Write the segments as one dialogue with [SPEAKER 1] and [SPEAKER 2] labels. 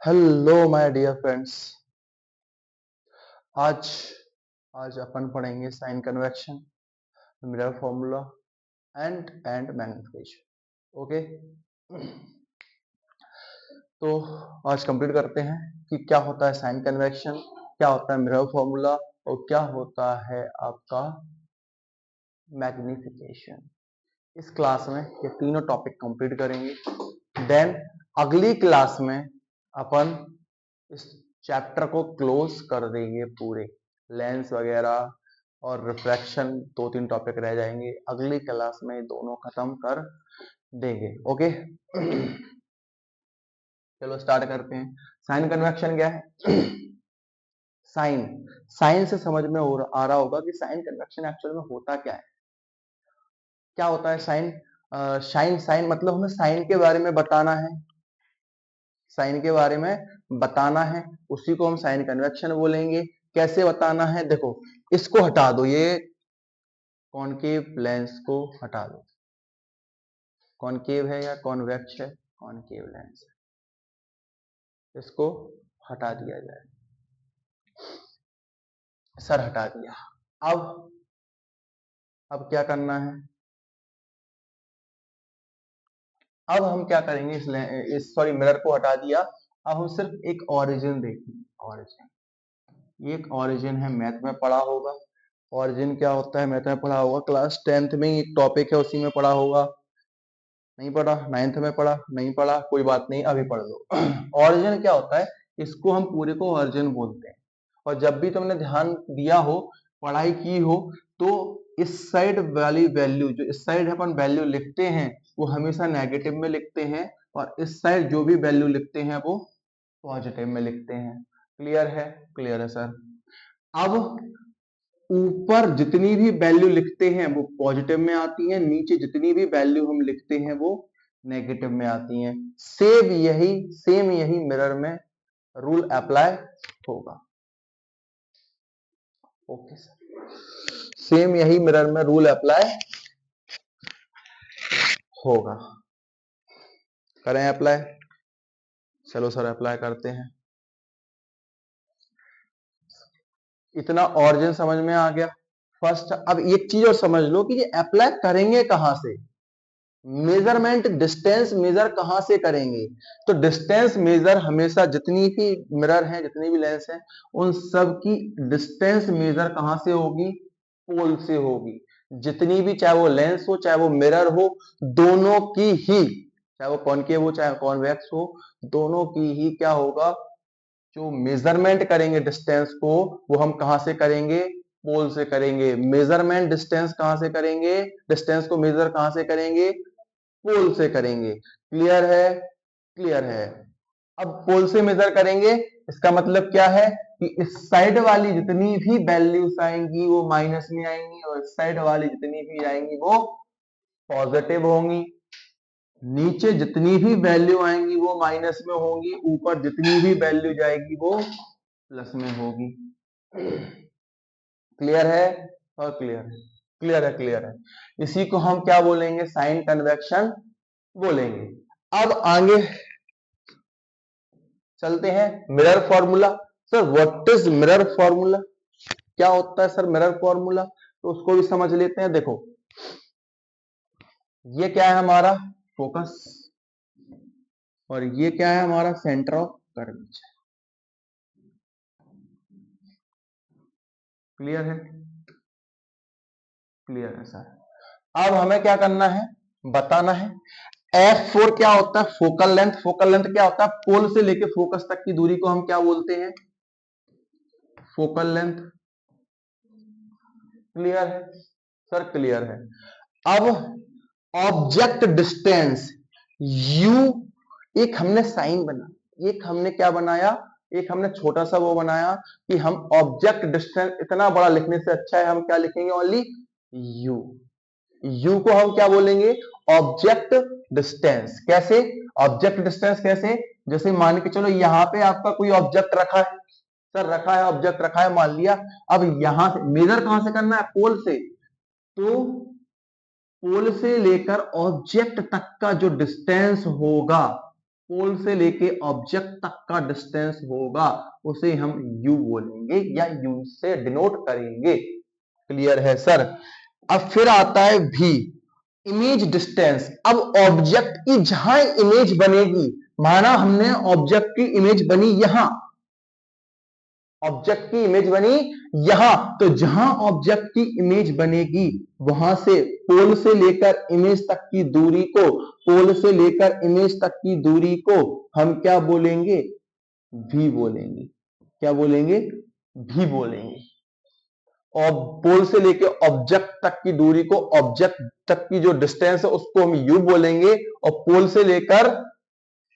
[SPEAKER 1] Hello my dear friends. आज आज अपन पढ़ेंगे sign convention, mirror formula and magnification. Okay, तो आज कंप्लीट करते हैं कि क्या होता है साइन कन्वेक्शन, क्या होता है मिरर फॉर्मूला और क्या होता है आपका मैग्निफिकेशन। इस क्लास में ये तीनों टॉपिक कंप्लीट करेंगे। देन अगली क्लास में अपन इस चैप्टर को क्लोज कर देंगे। पूरे लेंस वगैरह और रिफ्रैक्शन 2-3 टॉपिक रह जाएंगे, अगली क्लास में दोनों खत्म कर देंगे। ओके, चलो स्टार्ट करते हैं। साइन कन्वेक्शन क्या है? साइन साइन से समझ में आ रहा होगा कि साइन कन्वेक्शन एक्चुअल में होता क्या है। क्या होता है साइन? साइन साइन मतलब हमें साइन के बारे में बताना है, साइन के बारे में बताना है, उसी को हम साइन कन्वेक्शन बोलेंगे। कैसे बताना है? देखो, इसको हटा दो, ये कॉनकेव लेंस को हटा दो। कॉनकेव है या कॉन्वेक्स है? कॉनकेव लेंस है, इसको हटा दिया जाए। सर हटा दिया। अब क्या करना है? अब हम क्या करेंगे? इस सॉरी मिरर को हटा दिया। अब हम सिर्फ एक ओरिजिन देखेंगे। ओरिजिन, एक ओरिजिन है, मैथ में पढ़ा होगा। ओरिजिन क्या होता है? मैथ में पढ़ा होगा, क्लास 10th में ही एक टॉपिक है, उसी में पढ़ा होगा। नहीं पढ़ा? 9th में पढ़ा? नहीं पढ़ा? कोई बात नहीं, अभी पढ़ लो। ओरिजिन क्या होता है? इसको हम पूरे को ओरिजिन बोलते हैं। और जब भी तुमने ध्यान दिया हो, पढ़ाई की हो, तो इस साइड वाली वैल्यू, जो इस साइड अपन वैल्यू लिखते हैं वो हमेशा नेगेटिव में लिखते हैं, और इस साइड जो भी वैल्यू लिखते हैं वो पॉजिटिव में लिखते हैं। क्लियर है? क्लियर है सर। अब ऊपर जितनी भी वैल्यू लिखते हैं वो पॉजिटिव में आती हैं, नीचे जितनी भी वैल्यू हम लिखते हैं वो नेगेटिव में आती हैं। सेम यही मिरर में रूल अप्लाई होगा। ओके सर, सेम यही मिरर में रूल अप्लाई होगा। करें अप्लाई? चलो सर अप्लाई करते हैं। इतना ऑरिजिन समझ में आ गया। फर्स्ट, अब एक चीज और समझ लो कि ये अप्लाई करेंगे कहां से। मेजरमेंट, डिस्टेंस मेजर कहां से करेंगे? तो डिस्टेंस मेजर हमेशा जितनी भी मिरर हैं, जितनी भी लेंस हैं, उन सब की डिस्टेंस मेजर कहां से होगी? पोल से होगी। जितनी भी, चाहे वो लेंस हो चाहे वो मिरर हो, दोनों की ही, चाहे वो कॉनकेव हो चाहे कॉन्वेक्स हो, दोनों की ही क्या होगा? जो मेजरमेंट करेंगे डिस्टेंस को, वो हम कहां से करेंगे? पोल से करेंगे। मेजरमेंट डिस्टेंस कहां से करेंगे? डिस्टेंस को मेजर कहां से करेंगे? पोल से करेंगे। क्लियर है? क्लियर है। अब पोल से मेजर करेंगे, इसका मतलब क्या है कि इस साइड वाली जितनी भी वैल्यूज आएंगी वो माइनस में आएंगी, और इस साइड वाली जितनी भी आएंगी वो पॉजिटिव होंगी। नीचे जितनी भी वैल्यू आएंगी वो माइनस में होंगी, ऊपर जितनी भी वैल्यू जाएगी वो प्लस में होगी। क्लियर है? और क्लियर है? क्लियर है? क्लियर है। इसी को हम क्या बोलेंगे? साइन कन्वेक्शन बोलेंगे। अब आगे चलते हैं। Mirror formula. Sir what is mirror formula? क्या होता है सर मिरर फॉर्मूला? तो उसको भी समझ लेते हैं। देखो, ये क्या है? हमारा फोकस, और ये क्या है? हमारा सेंटर ऑफ कर्वेचर। क्लियर है? क्लियर है सर। अब हमें क्या करना है? बताना है। F4 क्या होता है? Focal length. फोकल लेंथ क्या होता है? पोल से लेके फोकस तक की दूरी को हम क्या बोलते हैं? Focal length. क्लियर है सर? क्लियर है। अब ऑब्जेक्ट डिस्टेंस U, एक हमने साइन बना, एक हमने क्या बनाया? एक हमने छोटा सा वो बनाया कि हम ऑब्जेक्ट डिस्टेंस, इतना बड़ा लिखने से अच्छा है हम क्या लिखेंगे? Only U। U को हम क्या बोलेंगे? Object distance. कैसे ऑब्जेक्ट डिस्टेंस? कैसे? जैसे मान के चलो यहां पे आपका कोई ऑब्जेक्ट रखा है, सर रखा है, ऑब्जेक्ट रखा है मान लिया। अब यहां से मेजर कहां से करना है? पोल से। तो पोल से लेकर ऑब्जेक्ट तक का जो डिस्टेंस होगा पोल से लेके ऑब्जेक्ट तक का डिस्टेंस होगा उसे हम u बोलेंगे या u से डिनोट करेंगे। क्लियर है सर। अब फिर आता है v, इमेज डिस्टेंस। अब ऑब्जेक्ट की जहां इमेज बनेगी, माना हमने ऑब्जेक्ट की इमेज बनी यहां, ऑब्जेक्ट की इमेज बनी यहां, तो जहां ऑब्जेक्ट की इमेज बनेगी वहां से पोल से लेकर इमेज तक की दूरी को, पोल से लेकर इमेज तक की दूरी को हम क्या बोलेंगे, v बोलेंगे। क्या बोलेंगे, v बोलेंगे। और पोल से लेकर ऑब्जेक्ट तक की दूरी को, ऑब्जेक्ट तक की जो डिस्टेंस है उसको हम u बोलेंगे, और पोल से लेकर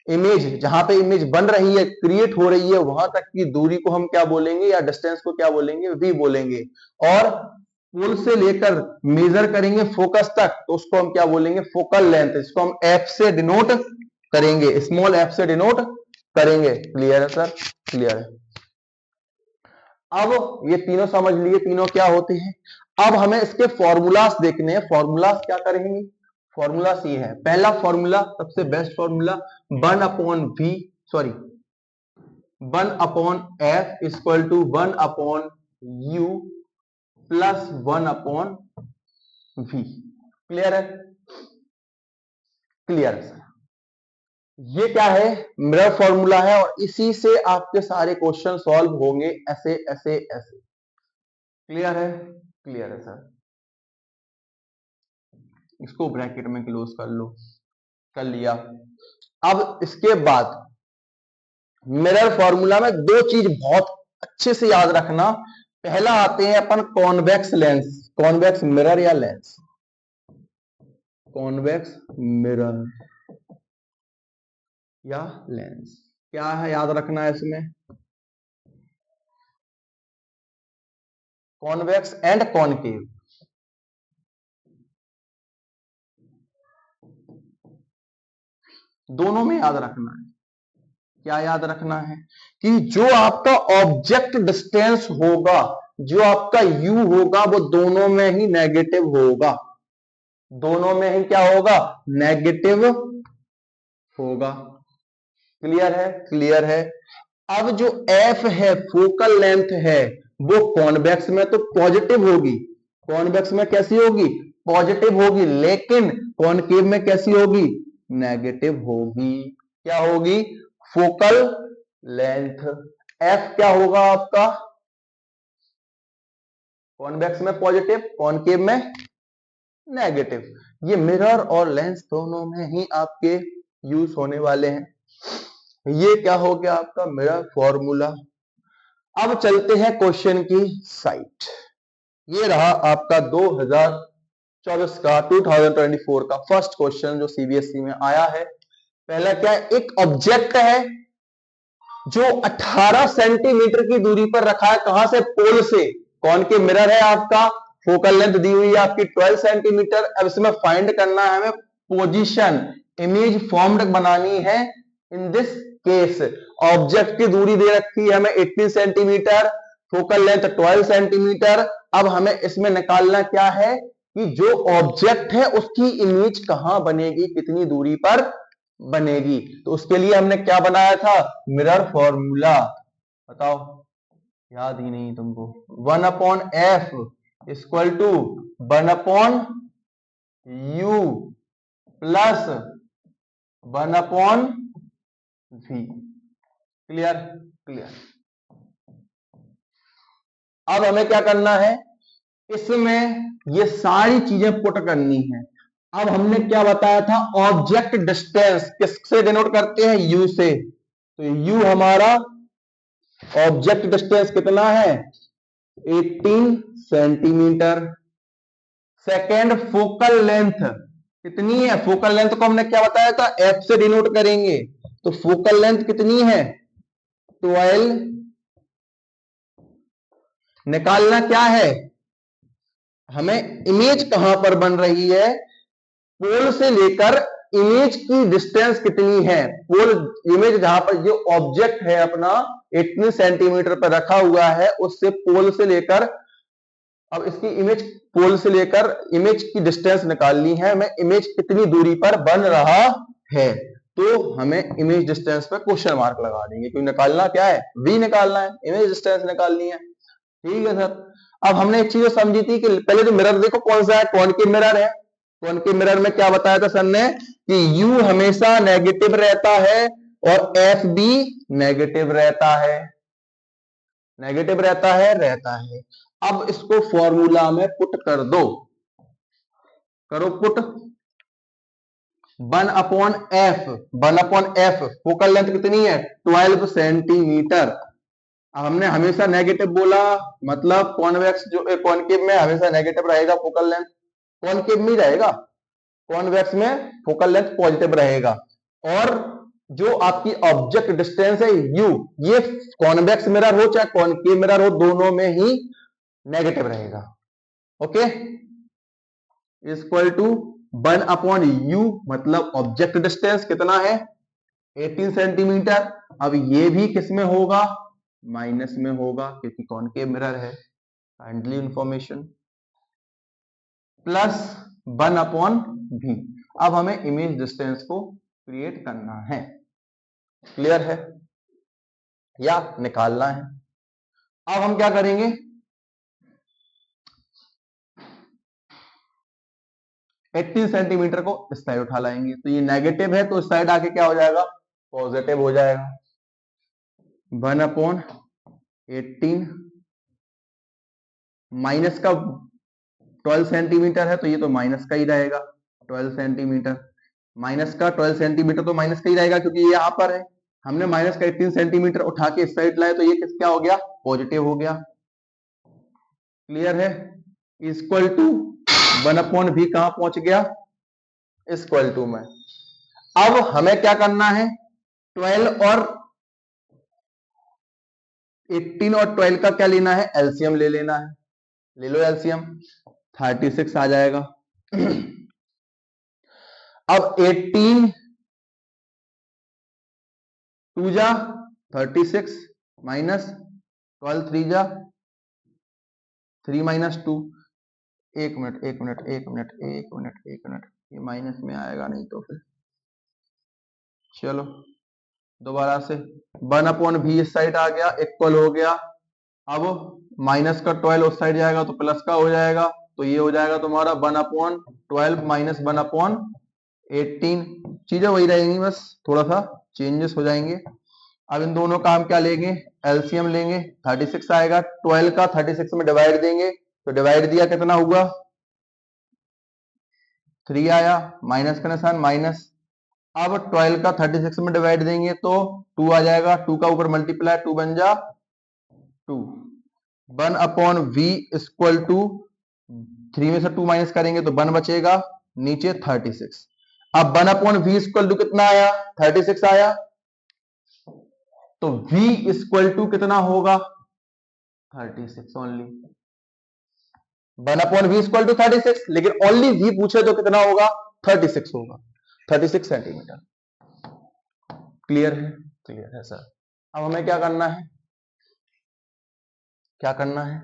[SPEAKER 1] इमेज, जहां पे इमेज बन रही है, क्रिएट हो रही है, वहां तक की दूरी को हम क्या बोलेंगे, या डिस्टेंस को क्या बोलेंगे, v बोलेंगे। और पोल से लेकर मेजर करेंगे फोकस तक, तो उसको हम क्या बोलेंगे, फोकल लेंथ। इसको हम f से डिनोट करेंगे, स्मॉल f से डिनोट करेंगे। क्लियर है सर, क्लियर है। अब ये तीनों समझ लिए, तीनों क्या होते हैं। अब हमें इसके फॉर्मूलास देखने हैं। फॉर्मूलास क्या करेंगे, फॉर्मूलास ये है। पहला फॉर्मूला, सबसे best formula, 1/f equal to 1/u plus 1/v। Clear है, क्लियर है सर। ये क्या है, मिरर फॉर्मूला है, और इसी से आपके सारे क्वेश्चन सॉल्व होंगे, ऐसे ऐसे ऐसे। क्लियर है, क्लियर है सर। इसको ब्रैकेट में क्लोज कर लो, कर लिया। अब इसके बाद मिरर फॉर्मूला में दो चीज बहुत अच्छे से याद रखना। पहला आते हैं अपन कॉन्वेक्स लेंस, कॉन्वेक्स मिरर या लेंस, कॉन्वेक्स मिरर या लेंस। क्या है याद रखना है इसमें, कॉन्वेक्स एंड कॉनकेव। दोनों में याद रखना है। क्या याद रखना है कि जो आपका ऑब्जेक्ट डिस्टेंस होगा, जो आपका u होगा, वो दोनों में ही नेगेटिव होगा, दोनों में ही क्या होगा, नेगेटिव होगा। क्लियर है, क्लियर है। अब जो f है, फोकल लेंथ है, वो कॉन्वेक्स में तो पॉजिटिव होगी, कॉन्वेक्स में कैसी होगी, पॉजिटिव होगी, लेकिन कॉनकेव में कैसी होगी, नेगेटिव होगी। क्या होगी, फोकल लेंथ। f क्या होगा आपका, कॉन्वेक्स में पॉजिटिव, कॉनकेव में नेगेटिव। ये मिरर और लेंस दोनों में ही आपके यूज होने वाले हैं। ये क्या हो गया आपका मिरर फॉर्मूला। अब चलते हैं क्वेश्चन की साइड। ये रहा आपका 2024 का 2024 का फर्स्ट क्वेश्चन जो सीबीएसई में आया है। पहला क्या है, एक ऑब्जेक्ट है जो 18 सेंटीमीटर की दूरी पर रखा है, कहां से, पोल से। कौन के मिरर है आपका, फोकल लेंथ दी हुई है आपकी 12 सेंटीमीटर। अब इसमें फाइंड करना है हमें पोजीशन, इमेज फॉर्म्ड बनानी है। इन दिस केस ऑब्जेक्ट की दूरी दे रखी है हमें 18 सेंटीमीटर, फोकल लेंथ 12 सेंटीमीटर। अब हमें इसमें निकालना क्या है कि जो ऑब्जेक्ट है उसकी इमेज कहां बनेगी, कितनी दूरी पर बनेगी। तो उसके लिए हमने क्या बनाया था, मिरर फॉर्मूला। बताओ, याद ही नहीं तुमको। 1/f equal to 1/u plus 1/v। Clear, clear. अब हमें क्या करना है, इसमें ये सारी चीजें पुट करनी है। अब हमने क्या बताया था, ऑब्जेक्ट डिस्टेंस किससे डिनोट करते हैं, u से। तो u हमारा ऑब्जेक्ट डिस्टेंस कितना है, 18 सेंटीमीटर। सेकेंड, फोकल लेंथ कितनी है, फोकल लेंथ को हमने क्या बताया था, f से डिनोट करेंगे। तो फोकल लेंथ कितनी है, 12। निकालना क्या है हमें, इमेज कहां पर बन रही है, पोल से लेकर इमेज की डिस्टेंस कितनी है। पोल, इमेज जहां पर जो ऑब्जेक्ट है अपना 18 सेंटीमीटर पर रखा हुआ है, उससे पोल से लेकर, अब इसकी इमेज, पोल से लेकर इमेज की डिस्टेंस निकालनी है हमें, इमेज कितनी दूरी पर बन रहा है। तो हमें इमेज डिस्टेंस पे क्वेश्चन मार्क लगा देंगे, क्योंकि निकालना क्या है, v निकालना है, इमेज डिस्टेंस निकालनी है। ठीक है सर। अब हमने एक चीज समझी थी कि पहले जो मिरर देखो कौन सा है, कॉनकेव मिरर है। कॉनकेव मिरर में क्या बताया था सर ने कि u हमेशा नेगेटिव रहता है और f भी नेगेटिव रहता है, नेगेटिव रहता है। अब इसको फॉर्मूला में पुट कर दो, करो पुट। 1/f फोकल लेंथ कितनी है 12 सेंटीमीटर। अब हमने हमेशा नेगेटिव बोला, मतलब कॉन्वेक्स जो कॉनकेव में हमेशा नेगेटिव रहेगा फोकल लेंथ, कॉनकेव में रहेगा, कॉन्वेक्स में फोकल लेंथ पॉजिटिव रहेगा। और जो आपकी ऑब्जेक्ट डिस्टेंस है u, ये कॉन्वेक्स मिरर हो चाहे कॉनकेव मिरर हो, दोनों में ही नेगेटिव रहेगा। ओके, इक्वल टू 1/u, मतलब ऑब्जेक्ट डिस्टेंस कितना है 18 सेंटीमीटर। अब ये भी किस में होगा, माइनस में होगा, क्योंकि कॉनकेव मिरर है, काइंडली इंफॉर्मेशन, प्लस 1/v। अब हमें इमेज डिस्टेंस को क्रिएट करना है, क्लियर है, या निकालना है। अब हम क्या करेंगे, एट्टीन सेंटीमीटर को इस साइड उठा लाएंगे, तो ये नेगेटिव है तो इस साइड आके क्या हो जाएगा, पॉजिटिव हो जाएगा। 1/18 माइनस का 12 सेंटीमीटर है तो ये तो माइनस का ही रहेगा, 12 सेंटीमीटर माइनस का 12 सेंटीमीटर तो माइनस का ही रहेगा, क्योंकि ये यहां पर है। हमने माइनस का 18 सेंटीमीटर उठा के इस साइड लाए तो ये किस क्या हो गया, पॉजिटिव हो गया। क्लियर है, इक्वल टू 1/v कहां पहुंच गया, इक्वल टू में। अब हमें क्या करना है, 12 और 18 और 12 का क्या लेना है, एलसीएम ले लेना है, ले लो एलसीएम, 36 आ जाएगा। अब 18 2 जा 36 माइनस 12 3 जा 3 माइनस 2, एक मिनट, ये माइनस में आएगा नहीं तो फिर चलो दोबारा से 1/v इस साइड आ गया, इक्वल हो गया। अब माइनस का 12 उस साइड जाएगा तो प्लस का हो जाएगा, तो ये हो जाएगा तुम्हारा 1/12 माइनस 1/18, चीजें वही रहेंगी, बस थोड़ा सा चेंजेस हो जाएंगे। अब इन दोनों का हम क्या लेंगे, एलसीएम लेंगे, 36 आएगा, 12 का 36 में डिवाइड देंगे, तो डिवाइड दिया कितना हुआ 3 आया, माइनस का निशान माइनस। अब 12 का 36 में डिवाइड देंगे तो 2 आ जाएगा, 2 का ऊपर मल्टीप्लाई, 2 बन जा 2। 1/v इक्वल टू 3 में से 2 माइनस करेंगे तो 1 बचेगा, नीचे 36। अब 1/v इक्वल टू कितना आया, 36 आया, तो v इक्वल टू कितना होगा 36 ओनली। 1/v इक्वल टू 36, लेकिन ओनली v पूछे तो कितना होगा 36 होगा, 36 सेंटीमीटर। क्लियर है, क्लियर है सर। अब हमें क्या करना है, क्या करना है,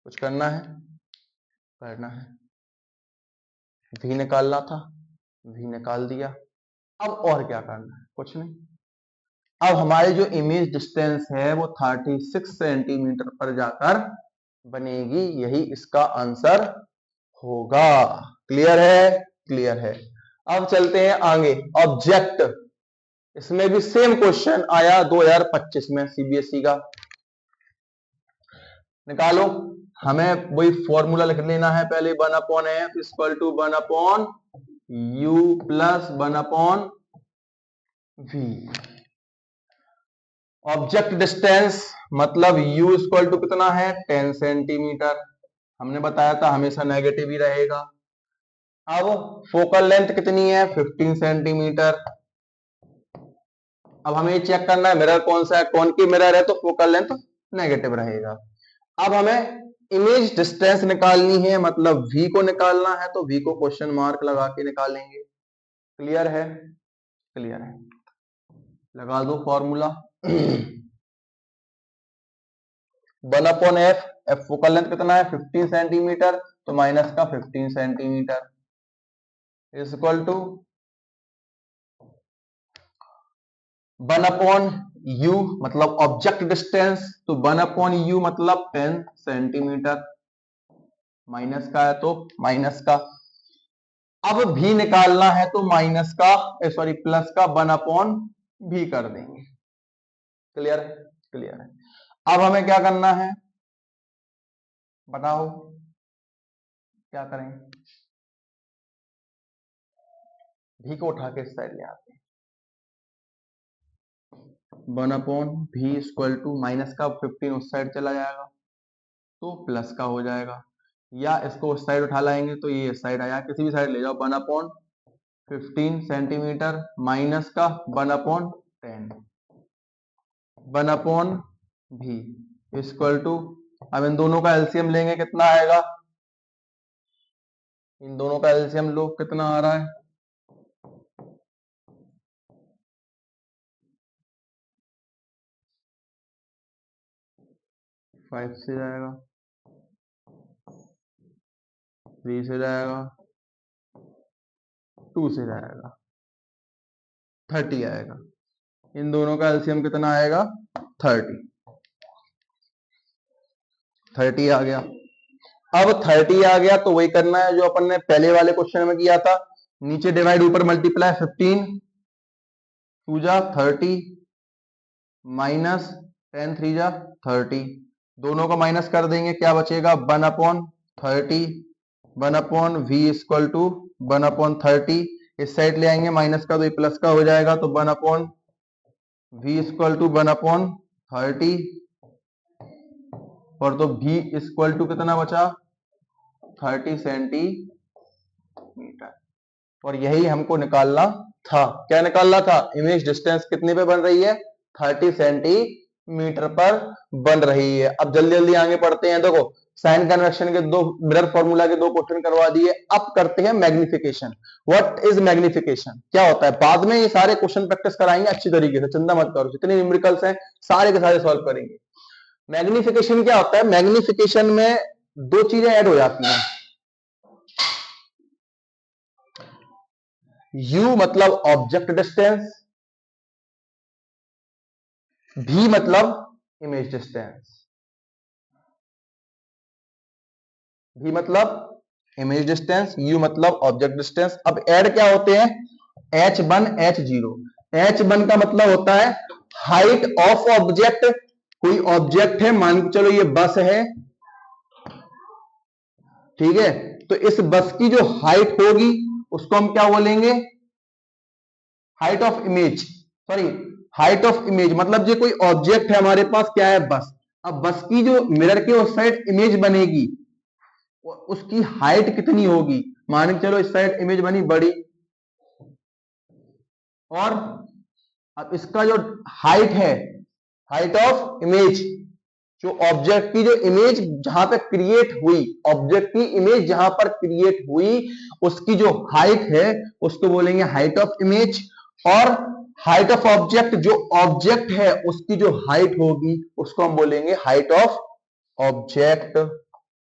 [SPEAKER 1] कुछ करना है, करना है, v निकालना था, v निकाल दिया। अब और क्या करना है, कुछ नहीं। अब हमारी जो इमेज डिस्टेंस है वो 36 सेंटीमीटर पर जाकर बनेगी, यही इसका आंसर होगा। क्लियर है, क्लियर है। अब चलते हैं आगे, ऑब्जेक्ट, इसमें भी सेम क्वेश्चन आया 2025 में सीबीएसई का, निकालो। हमें वही फॉर्मूला लिख लेना है पहले, 1/f equal to 1/u plus 1/v। Object distance मतलब u इक्वल टू कितना है 10 सेंटीमीटर, हमने बताया था हमेशा नेगेटिव ही रहेगा। अब फोकल लेंथ कितनी है 15 सेंटीमीटर। अब हमें चेक करना है मिरर कौन सा है, कॉनकेव मिरर है तो फोकल लेंथ नेगेटिव रहेगा। अब हमें इमेज डिस्टेंस निकालनी है, मतलब v को निकालना है, तो v को क्वेश्चन मार्क लगा के निकालेंगे। क्लियर है, क्लियर है, लगा दो formula. 1/f, f focal length कितना है 15 सेंटीमीटर, तो माइनस का 15 centimetre is equal to 1 upon u मतलब ऑब्जेक्ट डिस्टेंस, तो 1 अपॉन यू मतलब 10 सेंटीमीटर, माइनस का है तो माइनस का। अब भी निकालना है तो माइनस का सॉरी प्लस का 1 अपॉन भी कर देंगे। क्लियर है? क्लियर है। अब हमें क्या करना है बताओ, क्या करें? भी को उठा के इस साइड ले आते हैं। 1 अपॉन भी इक्वल टू माइनस का 15 उस साइड चला जाएगा तो प्लस का हो जाएगा, या इसको उस साइड उठा लाएंगे तो ये इस साइड आया, किसी भी साइड ले जाओ। 1 अपॉन 15 सेंटीमीटर माइनस का 1 अपॉन 10, 1 अपॉन भी इक्वल टू, अब इन दोनों का एलसीएम लेंगे कितना आएगा, इन दोनों का एलसीएम लो कितना आ रहा है, 5 से जाएगा, 3 से जाएगा, 2 से जाएगा, 30 आएगा। इन दोनों का एलसीएम कितना आएगा 30, 30 आ गया। अब 30 आ गया तो वही करना है जो अपन ने पहले वाले क्वेश्चन में किया था, नीचे डिवाइड ऊपर मल्टीप्लाई, 15 2 जा 30 माइनस 10 3 जा 30, दोनों का माइनस कर देंगे, क्या बचेगा 1 upon 30, 1 upon v equal to 1 upon 30, इस साइड ले आएंगे माइनस का तो ये प्लस का हो जाएगा, तो 1 upon v equal to 1 upon 30, और तो v इक्वल टू कितना बचा 30 सेंटीमीटर। और यही हमको निकालना था, क्या निकालना था, इमेज डिस्टेंस कितने पे बन रही है 30 सेंटीमीटर पर बन रही है। अब जल्दी जल्दी आगे पढ़ते हैं। देखो साइन कन्वेक्शन के दो, मिरर फॉर्मूला के 2 क्वेश्चन करवा दिए। अब करते हैं मैग्निफिकेशन। व्हाट इज मैग्निफिकेशन, क्या होता है, बाद में ये सारे क्वेश्चन प्रैक्टिस कराएंगे अच्छी तरीके से, चिंता मत करो, जितने न्यूमेरिकल्स हैं सारे के सारे सॉल्व करेंगे। मैग्निफिकेशन क्या होता है, मैग्निफिकेशन में 2 चीजें ऐड हो जाती हैं, U मतलब ऑब्जेक्ट डिस्टेंस, V मतलब इमेज डिस्टेंस, V मतलब इमेज डिस्टेंस, U मतलब ऑब्जेक्ट डिस्टेंस। अब ऐड क्या होते हैं, H1 H0। H1 का मतलब होता है हाइट ऑफ ऑब्जेक्ट, कोई ऑब्जेक्ट है, मान के चलो ये बस है, ठीक है, तो इस बस की जो हाइट होगी उसको हम क्या बोलेंगे, height of image, sorry height of image मतलब जो कोई ऑब्जेक्ट है हमारे पास, क्या है बस, अब बस की जो मिरर के उस साइड इमेज बनेगी उसकी हाइट कितनी होगी, मान के चलो इस साइड इमेज बनी बड़ी, और अब इसका जो हाइट है, हाइट ऑफ इमेज, जो ऑब्जेक्ट की जो इमेज जहां पे क्रिएट हुई, ऑब्जेक्ट की इमेज जहां पर क्रिएट हुई उसकी जो हाइट है उसको बोलेंगे हाइट ऑफ इमेज, और हाइट ऑफ ऑब्जेक्ट, जो ऑब्जेक्ट है उसकी जो हाइट होगी उसको हम बोलेंगे हाइट ऑफ ऑब्जेक्ट।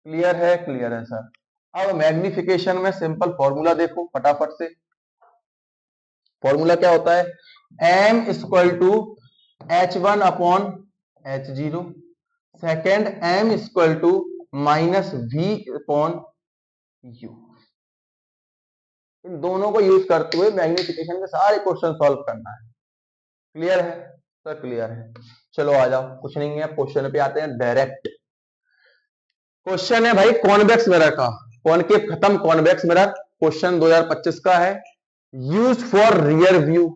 [SPEAKER 1] क्लियर है? क्लियर है सर। अब मैग्निफिकेशन में सिंपल फॉर्मूला देखो फटाफट से, फॉर्मूला क्या होता है, m equal to h1 upon h0, second m equal to minus v upon u। इन दोनों को यूज करते हुए मैग्निफिकेशन के सारे क्वेश्चन सॉल्व करना है। क्लियर है सर? क्लियर है। चलो आ जाओ, कुछ नहीं है, क्वेश्चन पे आते हैं डायरेक्ट। क्वेश्चन है भाई कॉन्वेक्स मिरर का, कॉनकेव खत्म, कॉन्वेक्स मिरर, क्वेश्चन 2025 का है। Use for rear view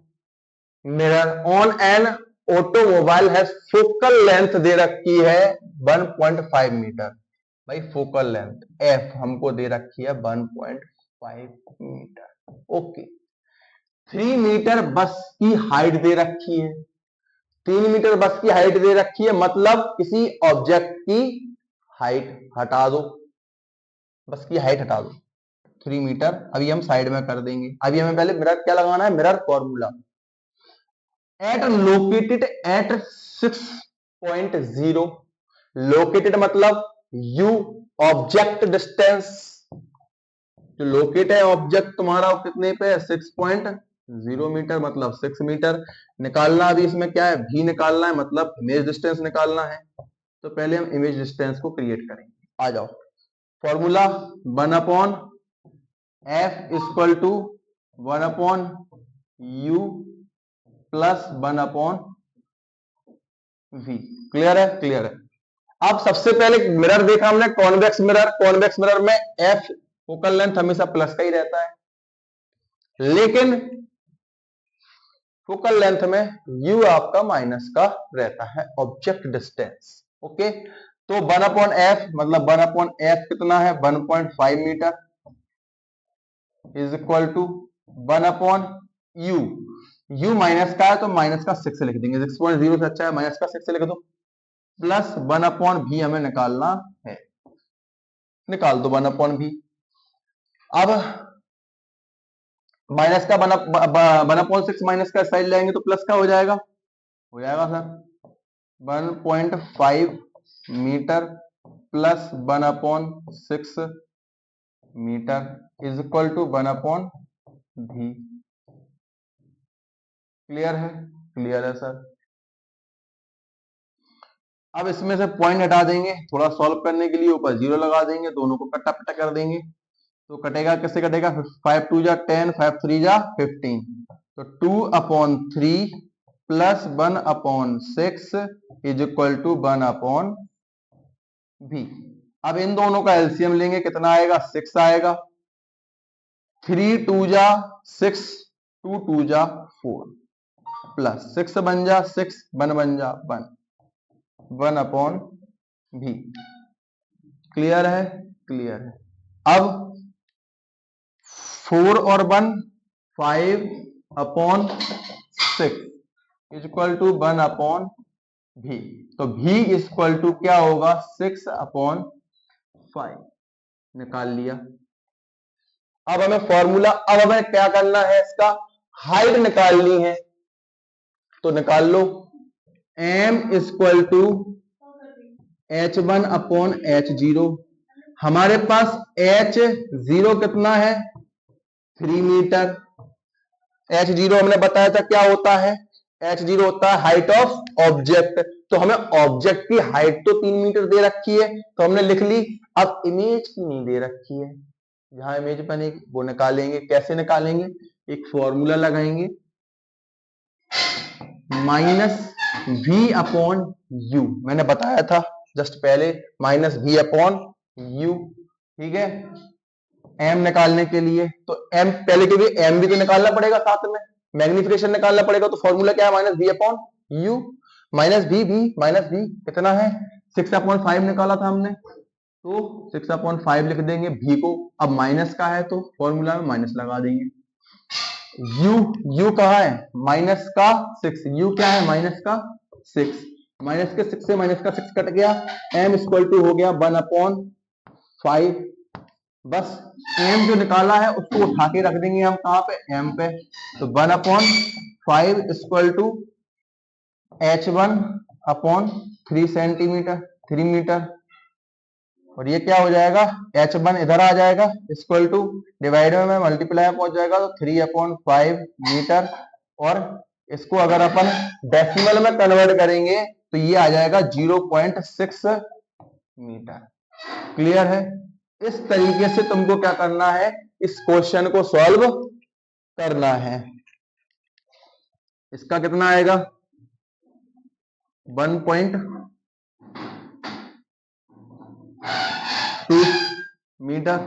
[SPEAKER 1] mirror on an automobile है, फोकल लेंथ दे रखी है 1.5 मीटर। भाई फोकल लेंथ एफ हमको दे रखी है 1.5 मीटर। ओके, 3 मीटर बस की हाइट दे रखी है, 3 मीटर बस की हाइट दे रखी है, मतलब किसी ऑब्जेक्ट की हाइट हटा दो, बस की हाइट हटा दो 3 मीटर। अभी हम साइड में कर देंगे, अभी हमें पहले मिरर क्या लगाना है, mirror formula. At located at 6.0, located मतलब u ऑब्जेक्ट डिस्टेंस, जो लोकेट है ऑब्जेक्ट तुम्हारा कितने पे है 6.0, 0 मीटर मतलब 6 मीटर निकालना। अभी इसमें क्या है, भी निकालना है, मतलब इमेज डिस्टेंस निकालना है। तो पहले हम इमेज डिस्टेंस को क्रिएट करेंगे। आ जाओ, formula 1/f equal to 1/u plus 1/v। Clear है? क्लियर है। अब सबसे पहले मिरर देखा हमने, कॉन्वेक्स मिरर। कॉन्वेक्स मिरर में एफ फोकल लेंथ हमेशा प्लस का ही रहता है, लेकिन फोकल लेंथ में u आपका माइनस का रहता है, ऑब्जेक्ट डिस्टेंस। ओके, तो 1/f मतलब 1/f कितना है, 1.5 metre is equal to 1/u। u minus का है तो माइनस का 6 लिख देंगे, 6.0 से अच्छा है माइनस का 6 लिख दो, प्लस 1/v हमें निकालना है। निकाल दो 1/v। अब माइनस का 1/6 माइनस का साइड लाएंगे तो प्लस का हो जाएगा sir 1.5 metre plus 1/6 metre is equal to 1/v। Clear है? क्लियर है सर। अब इसमें से पॉइंट हटा देंगे, थोड़ा सॉल्व करने के लिए ऊपर 0 लगा देंगे, दोनों को कट्टा पिट्टा कर देंगे। तो कटेगा, कैसे कटेगा, 5 2 जा 10, 5 3 जा 15, तो 2/3 plus 1/6 is equal to 1/v। अब इन दोनों का एलसीएम लेंगे, कितना आएगा, 6 आएगा। 3 2 जा 6, 2 2 जा 4 प्लस 6 बन जा 6, 1 बन जा 1, 1/v। क्लियर है? क्लियर है। अब 4 और 1 5/6 इज इक्वल टू 1/v। तो v इक्वल टू क्या होगा, 6/5 निकाल लिया। अब हमें फॉर्मूला, अब हमें क्या करना है, इसका हाइट निकालनी है। तो निकाल लो, m इक्वल टू h1/h0। हमारे पास h0 कितना है, 3 मीटर। h0 हमने बताया था क्या होता है, h0 होता है हाइट ऑफ ऑब्जेक्ट। तो हमें ऑब्जेक्ट की हाइट तो 3 मीटर दे रखी है, तो हमने लिख ली। अब इमेज की नहीं दे रखी है, जहां इमेज बनेगी वो निकालेंगे। कैसे निकालेंगे, एक फॉर्मूला लगाएंगे, -v/u। मैंने बताया था जस्ट पहले, -v/u। ठीक है, m निकालने के लिए तो m पहले के लिए m भी तो निकालना पड़ेगा, साथ में मैग्निफिकेशन निकालना पड़ेगा। तो फॉर्मूला क्या है, -v/u। -v कितना है, 6/5 निकाला था हमने, तो 6/5 लिख देंगे v को। अब माइनस का है तो फॉर्मूला में माइनस लगा देंगे। u कहा है, माइनस का 6, u क्या है, माइनस का 6। माइनस के 6 से माइनस का 6 कट गया, m इक्वल टू हो गया 1/5। बस m जो निकाला है उसको उठा के रख देंगे हम कहां पे, m पे। तो 1/5 equal to h1/3 centimetre, 3 metre. और ये क्या हो जाएगा, h1 इधर आ जाएगा, इक्वल टू डिवाइडर में मल्टीप्लाई में पहुंच जाएगा, तो 3/5 मीटर। और इसको अगर अपन डेसिमल में कन्वर्ट करेंगे तो ये आ जाएगा 0.6 मीटर। क्लियर है? इस तरीके से तुमको क्या करना है, इस क्वेश्चन को सॉल्व करना है। इसका कितना आएगा, 1.2 मीटर।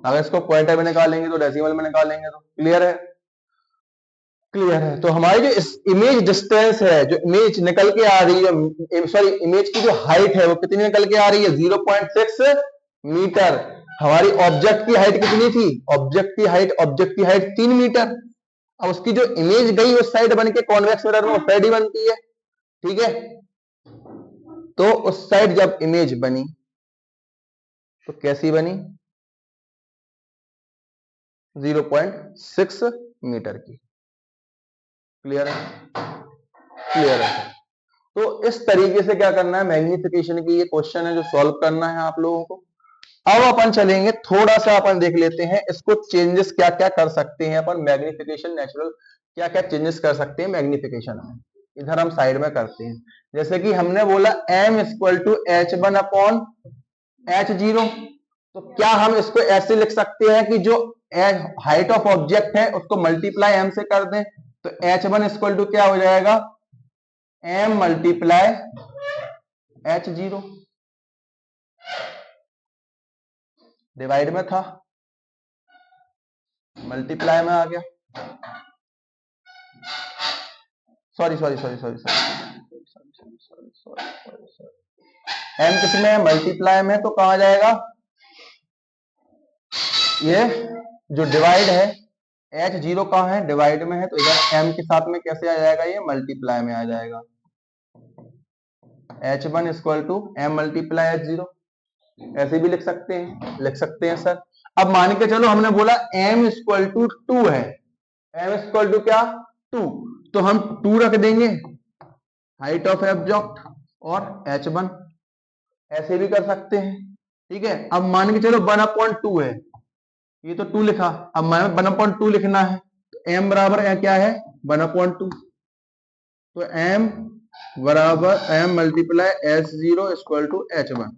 [SPEAKER 1] अगर इसको पॉइंटर में निकालेंगे तो डेसिमल में निकालेंगे तो क्लियर है? क्लियर है। तो हमारी जो इस इमेज डिस्टेंस है, जो इमेज निकल के आ रही है, सॉरी इमेज की जो हाइट है वो कितनी निकल के आ रही है, 0.6 मीटर। हमारी ऑब्जेक्ट की हाइट कितनी थी, ऑब्जेक्ट की हाइट 3 मीटर। अब उसकी जो इमेज गई उस साइड बन के कॉन्वेक्स मिरर में उस साइड ही बनती है। ठीक है, तो उस साइड जब इमेज बनी तो कैसी बनी, 0.6 मीटर की। क्लियर है? क्लियर है। तो इस तरीके से क्या करना है, मैग्निफिकेशन की ये क्वेश्चन है जो सॉल्व करना है आप लोगों को। अब अपन चलेंगे थोड़ा सा, अपन देख लेते हैं इसको चेंजेस क्या क्या कर सकते हैं अपन मैग्निफिकेशन, नेचुरल क्या क्या चेंजेस कर सकते हैं मैग्निफिकेशन में। इधर हम साइड में करते हैं। जैसे कि हमने बोला m equal to h1 upon h0, तो क्या हम इसको ऐसे लिख सकते हैं कि जो हाइट ऑफ ऑब्जेक्ट है उसको मल्टीप्लाई m से कर दें, तो h1 इक्वल टू क्या हो जाएगा, m मल्टीप्लाई h0, डिवाइड में था मल्टीप्लाई में आ गया, sorry sorry sorry sorry sorry, m किस में है, मल्टीप्लाई में, तो कहां जाएगा, ये जो डिवाइड है h0 कहां है, डिवाइड में है, तो इधर m के साथ में कैसे आ जाएगा, ये मल्टीप्लाई में आ जाएगा। h1 equal to m multiply h0, ऐसे भी लिख सकते हैं सर। अब मान के चलो हमने बोला m इक्वल टू 2 है, m इक्वल टू क्या 2, तो हम 2 रख देंगे हाइट ऑफ ऑब्जेक्ट और h1, ऐसे भी कर सकते हैं, ठीक है। अब मान के चलो 1/2 है, ये तो 2 लिखा, अब हमें 1/2 लिखना है, तो m बराबर क्या है 1/2, तो m बराबर m multiply h0 equal to h1,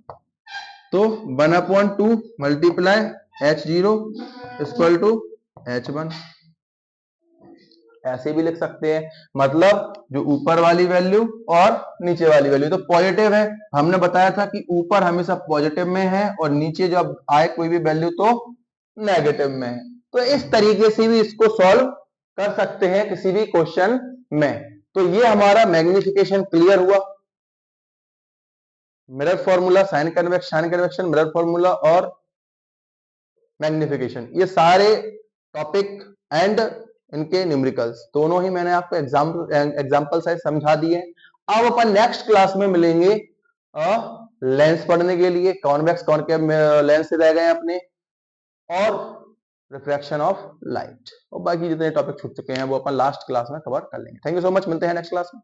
[SPEAKER 1] तो 1/2 multiply h0 equal to h1, ऐसे भी लिख सकते हैं। मतलब जो ऊपर वाली वैल्यू और नीचे वाली वैल्यू तो पॉजिटिव है, हमने बताया था कि ऊपर हमेशा पॉजिटिव में है और नीचे जब आए कोई भी वैल्यू तो नेगेटिव में है। तो इस तरीके से भी इसको सॉल्व कर सकते हैं किसी भी क्वेश्चन में। तो ये हमारा मैग्निफिकेशन क्लियर हुआ, mirror formula, sign convention, mirror formula और मैग्निफिकेशन, ये सारे टॉपिक एंड इनके न्यूमेरिकल्स दोनों ही मैंने आपको एग्जांपल से समझा दिए। अब अपन नेक्स्ट क्लास में मिलेंगे लेंस पढ़ने के लिए, कॉन्वेक्स कॉनकेव लेंस रह गए अपने, और रिफ्रैक्शन ऑफ लाइट, और बाकी जितने टॉपिक छूट चुके हैं वो अपन लास्ट क्लास में कवर कर लेंगे। थैंक यू सो मच, मिलते हैं नेक्स्ट क्लास में।